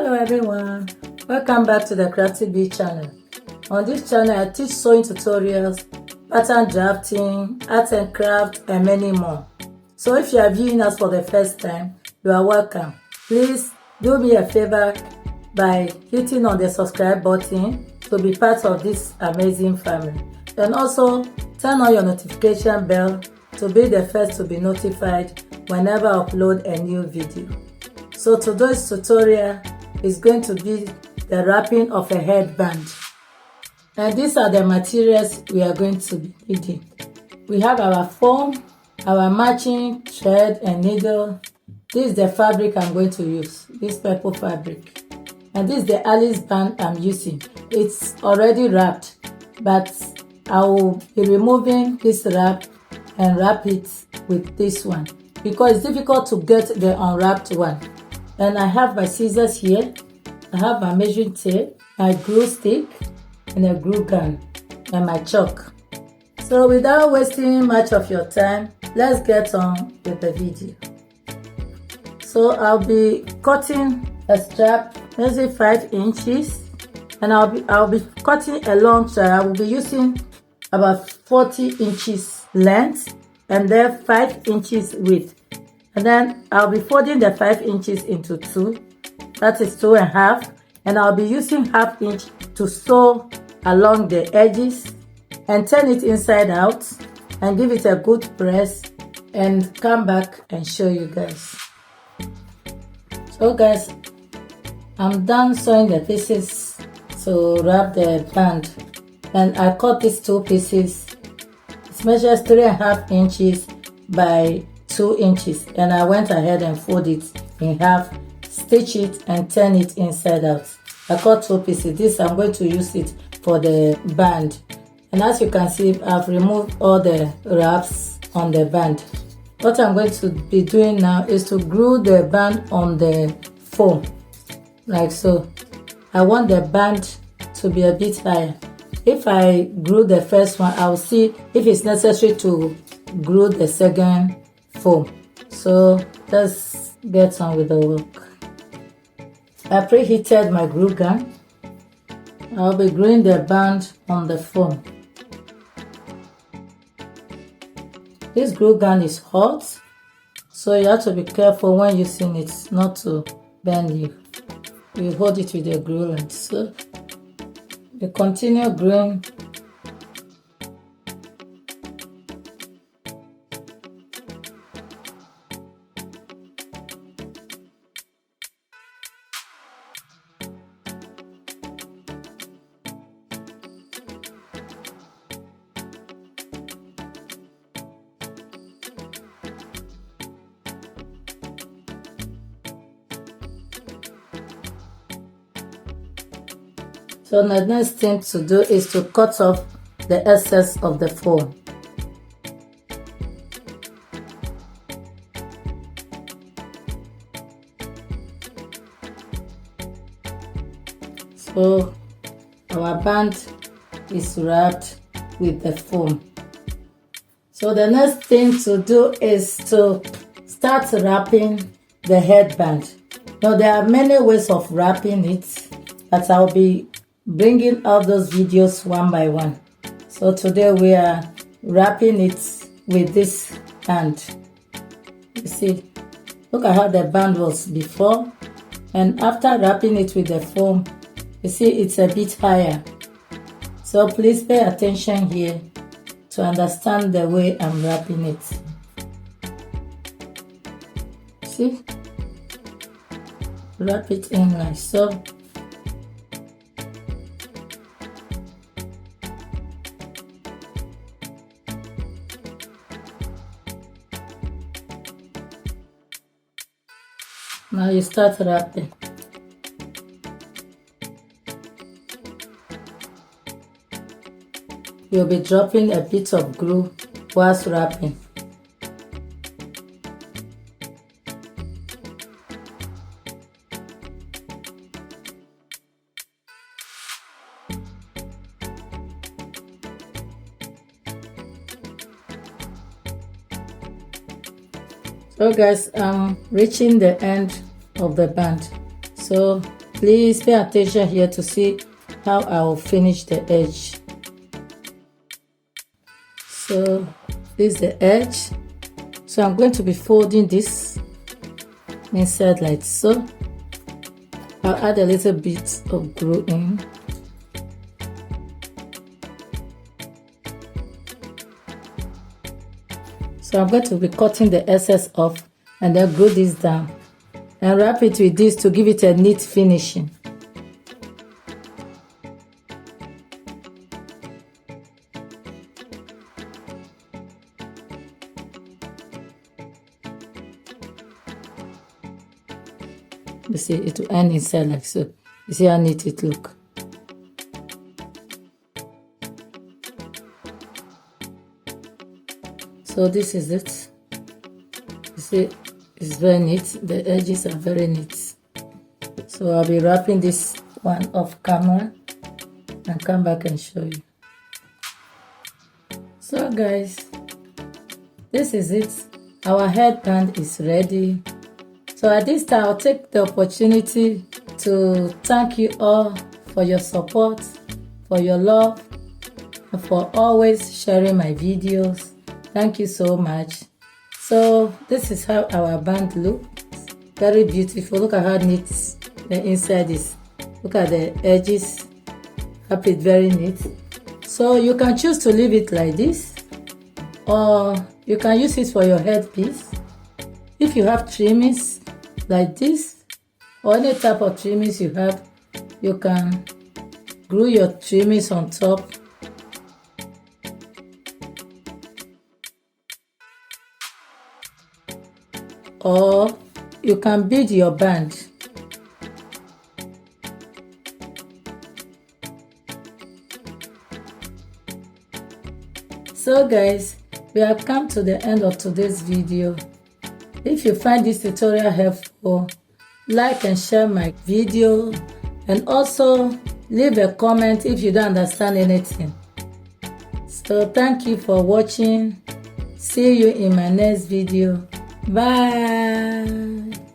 Hello everyone, welcome back to the Crafty Bee channel. On this channel I teach sewing tutorials, pattern drafting, art and craft and many more. So if you are viewing us for the first time, you are welcome. Please do me a favor by hitting on the subscribe button to be part of this amazing family. And also turn on your notification bell to be the first to be notified whenever I upload a new video. So today's tutorial is going to be the wrapping of a headband. And these are the materials we are going to be needing. We have our foam, our matching thread and needle. This is the fabric I'm going to use, this purple fabric. And this is the Alice band I'm using. It's already wrapped, but I will be removing this wrap and wrap it with this one because it's difficult to get the unwrapped one. And I have my scissors here. I have my measuring tape, my glue stick, and a glue gun, and my chalk. So without wasting much of your time, let's get on with the video. So I'll be cutting a strap, maybe 5 inches, and I'll be cutting a long strap. I will be using about 40 inches length and then 5 inches width. And then I'll be folding the 5 inches into 2, that is 2.5, and I'll be using 1/2 inch to sew along the edges and turn it inside out and give it a good press and come back and show you guys. So guys, I'm done sewing the pieces to wrap the band, and I cut these 2 pieces. It measures 3.5 inches by 2 inches, and I went ahead and fold it in half, stitch it and turn it inside out. I cut 2 pieces. This I'm going to use it for the band, and as you can see, I've removed all the wraps on the band. What I'm going to be doing now is to glue the band on the foam like so. I want the band to be a bit higher. If I glue the first one, I'll see if it's necessary to glue the second foam. So let's get on with the work. I preheated my glue gun. I'll be gluing the band on the foam. This glue gun is hot, so you have to be careful when using it not to bend you. You hold it with your glue like so. You continue gluing. So the next thing to do is to cut off the excess of the foam. So our band is wrapped with the foam. So the next thing to do is to start wrapping the headband. Now there are many ways of wrapping it, but I'll be bringing out those videos one by one. So today we are wrapping it with this band. You see, look at how the band was before, and after wrapping it with the foam, you see it's a bit higher. So please pay attention here to understand the way I'm wrapping it. See, wrap it in like so. Now you start wrapping. You'll be dropping a bit of glue whilst wrapping. So guys, I'm reaching the end of the band. So Please pay attention here to see how I will finish the edge. So this is the edge. So I'm going to be folding this inside like so. I'll add a little bit of glue in. So I'm going to be cutting the excess off and then glue this down and wrap it with this to give it a neat finishing. You see, it will end inside like so. You see how neat it look. So this is it. You see, it's very neat. The edges are very neat. So I'll be wrapping this one off camera and come back and show you. So guys, this is it. Our headband is ready. So at this time, I'll take the opportunity to thank you all for your support, for your love, and for always sharing my videos. Thank you so much. So this is how our band looks. Very beautiful. Look at how neat the inside is. Look at the edges. Have it very neat. So you can choose to leave it like this, or you can use it for your headpiece. If you have trimmings like this, or any type of trimmings you have, you can glue your trimmings on top. Or you can bead your band. So guys, we have come to the end of today's video. If you find this tutorial helpful, like and share my video, and also leave a comment if you don't understand anything. So thank you for watching. See you in my next video. Bye.